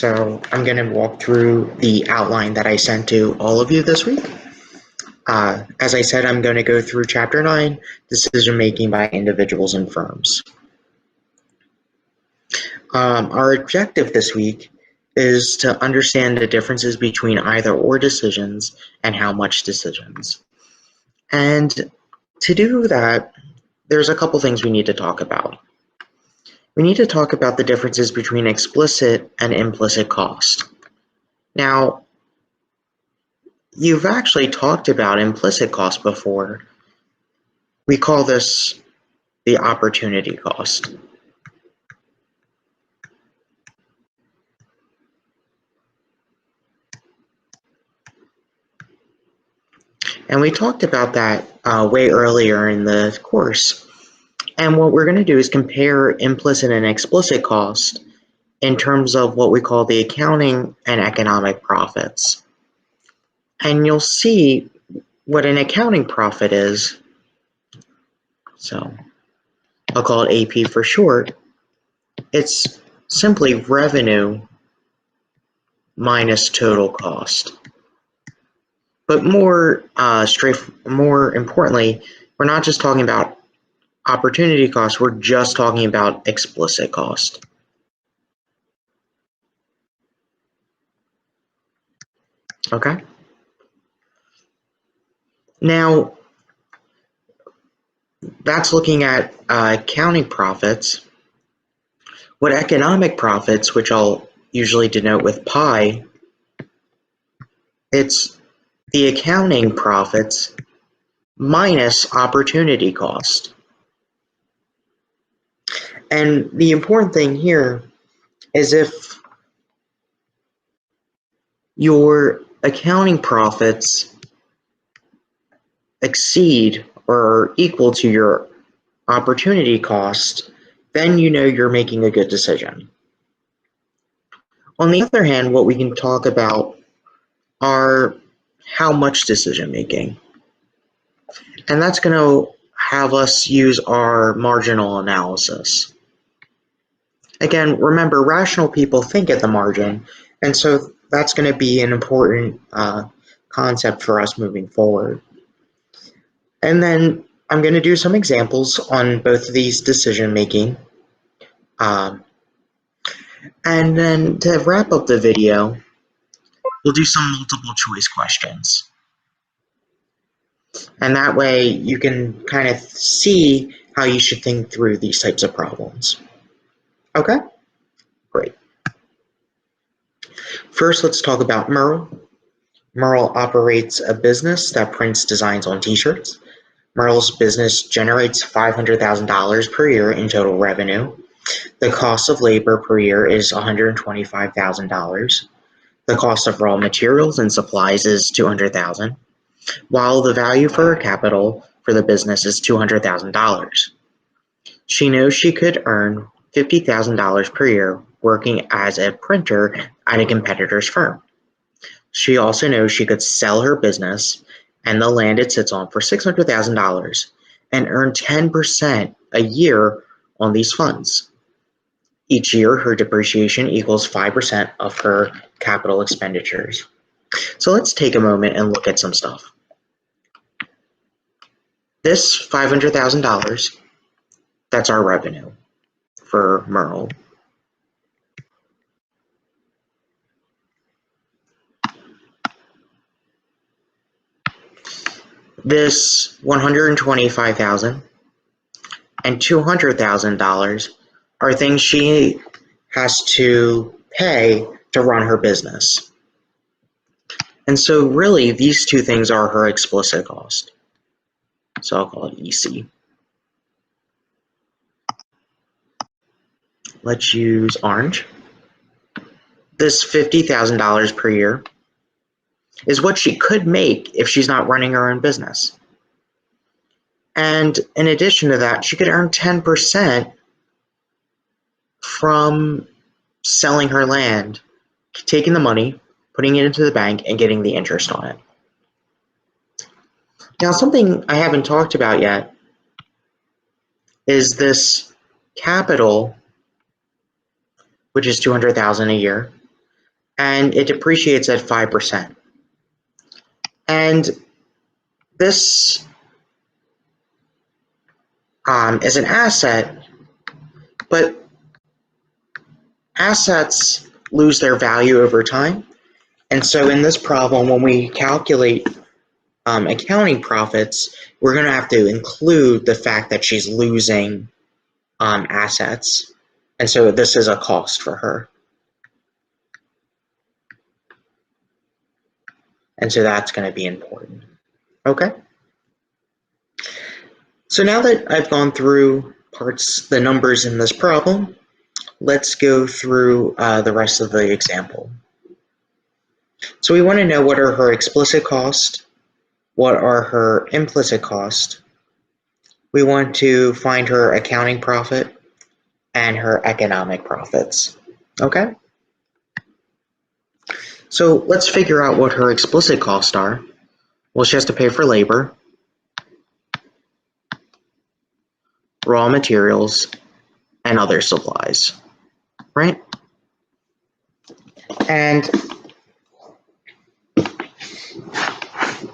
So I'm going to walk through the outline that I sent to all of you this week. As I said, I'm going to go through Chapter 9, Decision Making by Individuals and Firms. Our objective this week is to understand the differences between either or decisions and how much decisions. And to do that, there's a couple things we need to talk about. We need to talk about the differences between explicit and implicit cost. Now, you've actually talked about implicit cost before. We call this the opportunity cost. And we talked about that way earlier in the course. And what we're going to do is compare implicit and explicit cost in terms of what we call the accounting and economic profits. And you'll see what an accounting profit is. So I'll call it AP for short. It's simply revenue minus total cost. But more importantly, we're not just talking about opportunity cost, we're just talking about explicit cost. Okay? Now, that's looking at accounting profits. What economic profits, which I'll usually denote with pi, it's the accounting profits minus opportunity cost. And the important thing here is if your accounting profits exceed or are equal to your opportunity cost, then you know you're making a good decision. On the other hand, what we can talk about are how much decision making. And that's going to have us use our marginal analysis. Again, remember, rational people think at the margin, and so that's going to be an important concept for us moving forward. And then I'm going to do some examples on both of these decision making. And then to wrap up the video, we'll do some multiple choice questions. And that way you can kind of see how you should think through these types of problems. Okay? Great. First, let's talk about Merle. Merle operates a business that prints designs on t-shirts. Merle's business generates $500,000 per year in total revenue. The cost of labor per year is $125,000. The cost of raw materials and supplies is $200,000, while the value for her capital for the business is $200,000. She knows she could earn $50,000 per year working as a printer at a competitor's firm. She also knows she could sell her business and the land it sits on for $600,000 and earn 10% a year on these funds. Each year, her depreciation equals 5% of her capital expenditures. So let's take a moment and look at some stuff. This $500,000, that's our revenue for Merle. This $125,000 and $200,000 are things she has to pay to run her business. And so really these two things are her explicit cost. So I'll call it EC. Let's use orange. This $50,000 per year is what she could make if she's not running her own business. And in addition to that, she could earn 10% from selling her land, taking the money, putting it into the bank, and getting the interest on it. Now, something I haven't talked about yet is this capital, which is $200,000 a year. and it depreciates at 5%. And this is an asset, but assets lose their value over time. And so in this problem, when we calculate accounting profits, we're going to have to include the fact that she's losing assets. And so this is a cost for her. And so that's going to be important. Okay. So now that I've gone through the numbers in this problem, let's go through the rest of the example. So we want to know what are her explicit costs, what are her implicit costs. We want to find her accounting profit and her economic profits. Okay? So let's figure out what her explicit costs are. Well, she has to pay for labor, raw materials, and other supplies, right? And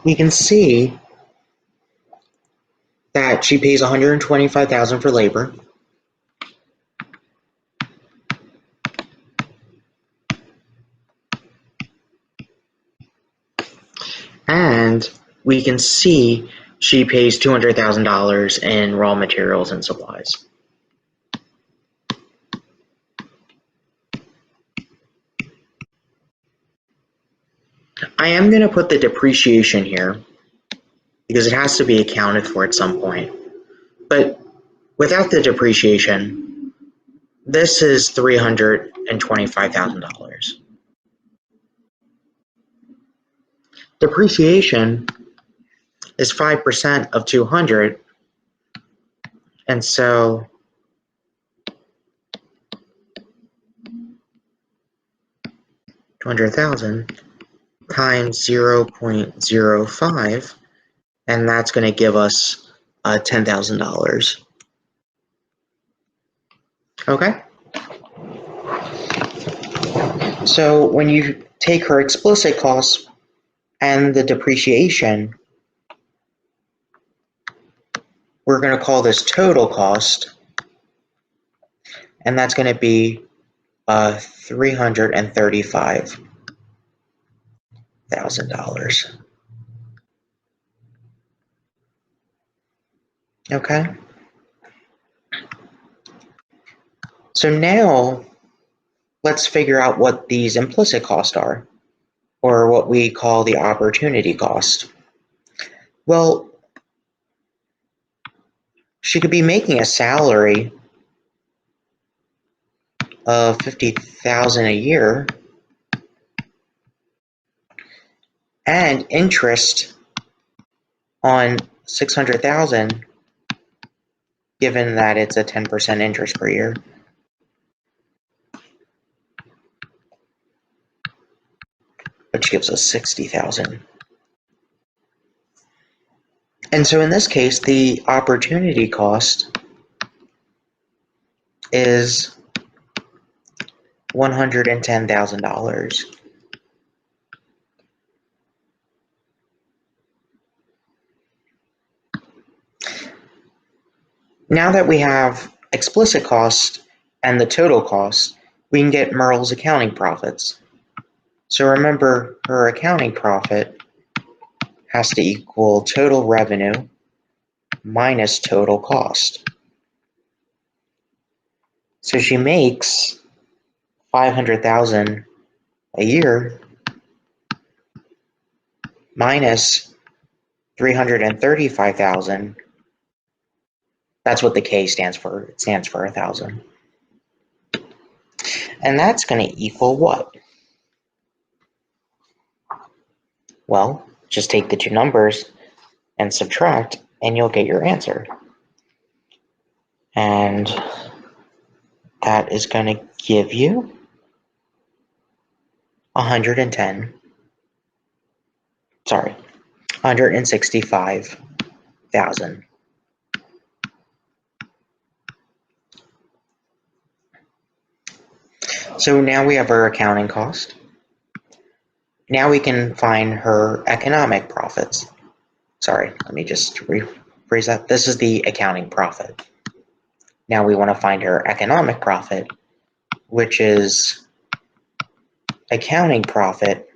we can see that she pays $125,000 for labor, and we can see she pays $200,000 in raw materials and supplies. I am going to put the depreciation here because it has to be accounted for at some point. But without the depreciation, this is $325,000. Depreciation is 5% of 200, and so $200,000 times 0.05, and that's going to give us $10,000. Okay? So when you take her explicit costs and the depreciation, we're going to call this total cost, and that's going to be $335,000. Okay? So now let's figure out what these implicit costs are, or what we call the opportunity cost. Well, she could be making a salary of $50,000 a year and interest on $600,000, given that it's a 10% interest per year. Which gives us $60,000. And so in this case, the opportunity cost is $110,000. Now that we have explicit cost and the total cost, we can get Merle's accounting profits. So remember, her accounting profit has to equal total revenue minus total cost. So she makes $500,000 a year minus $335,000. That's what the K stands for. It stands for 1,000. And that's going to equal what? Well, just take the two numbers and subtract, and you'll get your answer. And that is going to give you 165,000. So now we have our accounting cost, Now we can find her economic profits. Sorry, let me just rephrase that. This is the accounting profit. Now we want to find her economic profit, which is accounting profit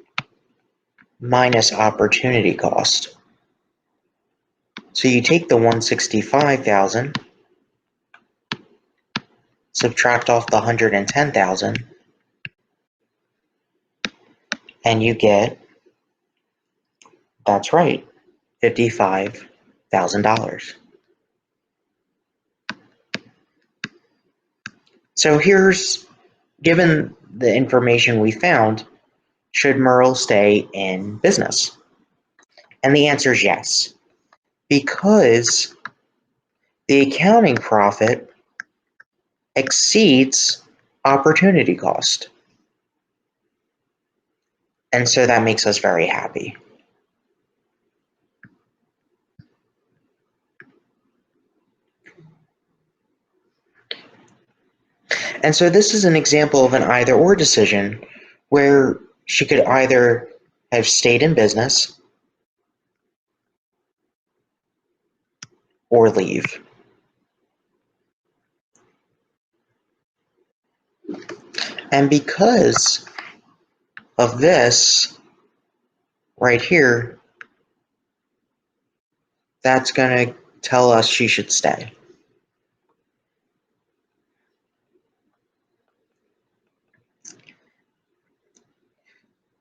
minus opportunity cost. So you take the 165,000, subtract off the 110,000, and you get, that's right, $55,000. So here's, given the information we found, should Merle stay in business? And the answer is yes, because the accounting profit exceeds opportunity cost. And so that makes us very happy. And so this is an example of an either-or decision where she could either have stayed in business or leave. And because of this right here, that's going to tell us she should stay.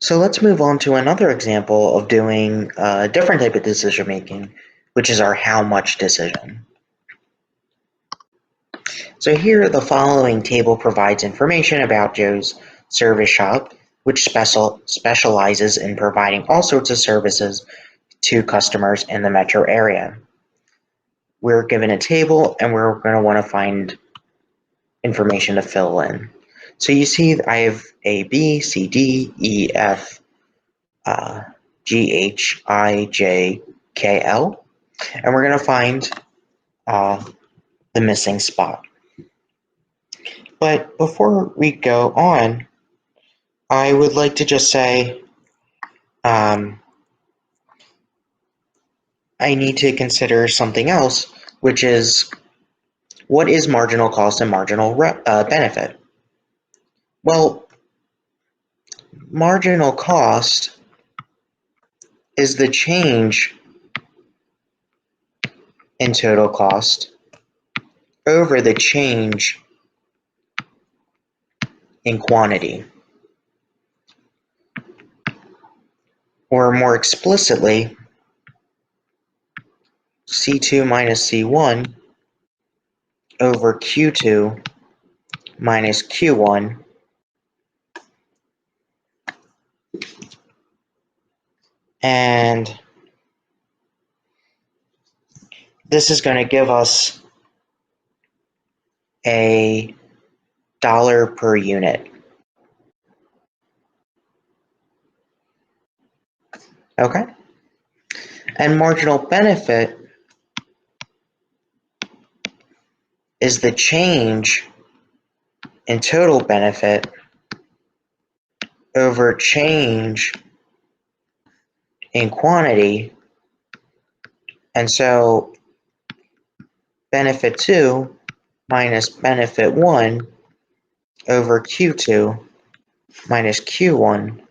So let's move on to another example of doing a different type of decision making, which is our how much decision. So here the following table provides information about Joe's service shop, which specializes in providing all sorts of services to customers in the metro area. We're given a table and we're going to want to find information to fill in. So you see I have A, B, C, D, E, F, G, H, I, J, K, L, and we're going to find the missing spot. But before we go on, I would like to just say I need to consider something else, which is what is marginal cost and marginal benefit? Well, marginal cost is the change in total cost over the change in quantity. Or more explicitly, C2 minus C1 over Q2 minus Q1 and this is going to give us a dollar per unit. Okay? And marginal benefit is the change in total benefit over change in quantity. And so benefit 2 minus benefit 1 over Q2 minus Q1